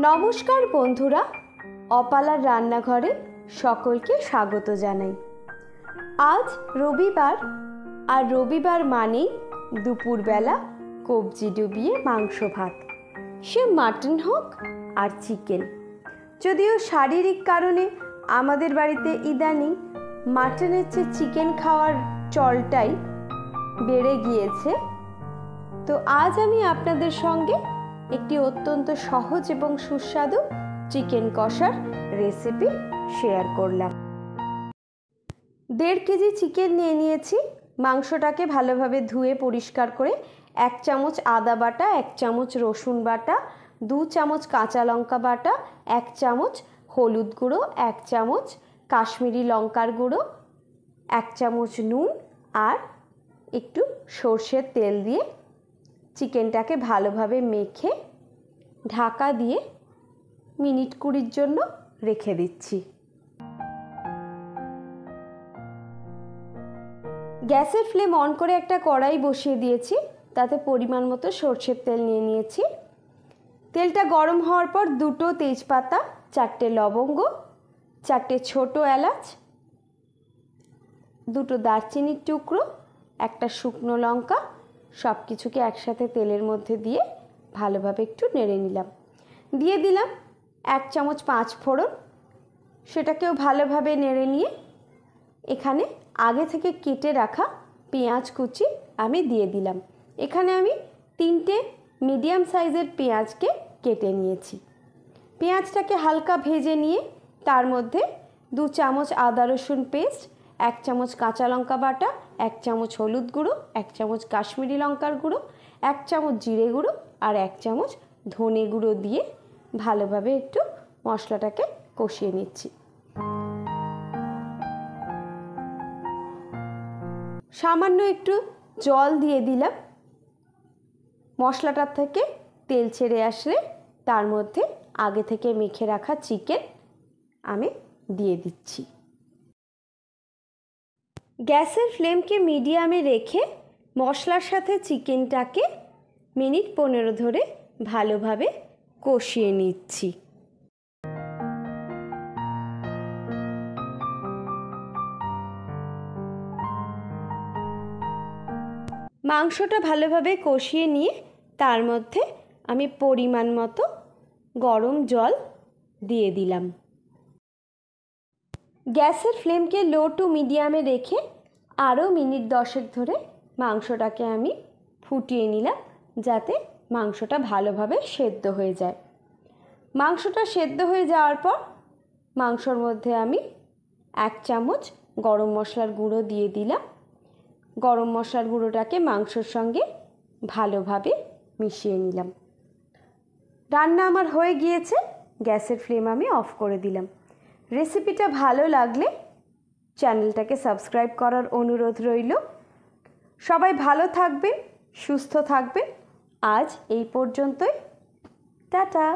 নমস্কার বন্ধুরা, অপালার রান্নাঘরে সকলকে স্বাগত জানাই। আজ রবিবার, আর রবিবার মানেই দুপুরবেলা কবজি ডুবিয়ে মাংস ভাত, সে মাটন হোক আর চিকেন। যদিও শারীরিক কারণে আমাদের বাড়িতে ইদানিং মাটনের চেয়ে চিকেন খাওয়ার চলটাই বেড়ে গিয়েছে, তো আজ আমি আপনাদের সঙ্গে একটি অত্যন্ত সহজ এবং সুস্বাদু চিকেন কষার রেসিপি শেয়ার করলাম। 1.5 কেজি চিকেন নিয়ে নিয়েছি। মাংসটাকে ভালোভাবে ধুয়ে পরিষ্কার করে 1 চামচ আদা বাটা, 1 চামচ রসুন বাটা, 2 চামচ কাঁচা লঙ্কা বাটা, 1 চামচ হলুদ গুঁড়ো, 1 চামচ কাশ্মীরি লঙ্কার গুঁড়ো, 1 চামচ নুন আর একটু সর্ষের তেল দিয়ে চিকেনটাকে ভালোভাবে মেখে ঢাকা দিয়ে মিনিট 20 জন্য রেখে দিচ্ছি। গ্যাসের ফ্লেম অন করে একটা কড়াই বসিয়ে দিয়েছি, তাতে পরিমাণ মতো সর্ষের তেল নিয়ে নিয়েছি। তেলটা গরম হওয়ার পর 2টো তেজপাতা, 4টে লবঙ্গ, 4টে ছোট এলাচ, 2টো দারচিনির টুকরো, একটা শুকনো লঙ্কা, সব কিছুকে একসাথে তেলের মধ্যে দিয়ে ভালোভাবে একটু নেড়ে নিলাম। দিয়ে দিলাম 1 চামচ 5 ফোড়ন, সেটাকেও ভালোভাবে নেড়ে নিয়ে এখানে আগে থেকে কেটে রাখা পেঁয়াজ কুচি আমি দিয়ে দিলাম। এখানে আমি 3টে মিডিয়াম সাইজের পেঁয়াজকে কেটে নিয়েছি। পেঁয়াজটাকে হালকা ভেজে নিয়ে তার মধ্যে 2 চামচ আদা রসুন পেস্ট, 1 চামচ কাঁচা লঙ্কা বাটা, 1 চামচ হলুদ গুঁড়ো, 1 চামচ কাশ্মীরি লঙ্কার গুঁড়ো, 1 চামচ জিরে গুঁড়ো আর 1 চামচ ধনে গুঁড়ো দিয়ে ভালোভাবে একটু মশলাটাকে কষিয়ে নিচ্ছি। সামান্য একটু জল দিয়ে দিলাম। মশলাটার থেকে তেল ছেড়ে আসলে তার মধ্যে আগে থেকে মেখে রাখা চিকেন আমি দিয়ে দিচ্ছি। গ্যাসের ফ্লেমকে মিডিয়ামে রেখে মশলার সাথে চিকেনটাকে মিনিট 15 ধরে ভালোভাবে কষিয়ে নিচ্ছি। মাংসটা ভালোভাবে কষিয়ে নিয়ে তার মধ্যে আমি পরিমাণ মতো গরম জল দিয়ে দিলাম। গ্যাসের ফ্লেমকে লো টু মিডিয়ামে রেখে আরও মিনিট 10 ধরে মাংসটাকে আমি ফুটিয়ে নিলাম, যাতে মাংসটা ভালোভাবে সেদ্ধ হয়ে যায়। মাংসটা সেদ্ধ হয়ে যাওয়ার পর মাংসর মধ্যে আমি 1 চামচ গরম মশলার গুঁড়ো দিয়ে দিলাম। গরম মশলার গুঁড়োটাকে মাংসর সঙ্গে ভালোভাবে মিশিয়ে নিলাম। রান্না আমার হয়ে গিয়েছে, গ্যাসের ফ্লেম আমি অফ করে দিলাম। রেসিপিটা ভালো লাগলে চ্যানেলটাকে সাবস্ক্রাইব করার অনুরোধ রইল। সবাই ভালো থাকবেন, সুস্থ থাকবেন। আজ এই পর্যন্তই। টাটা।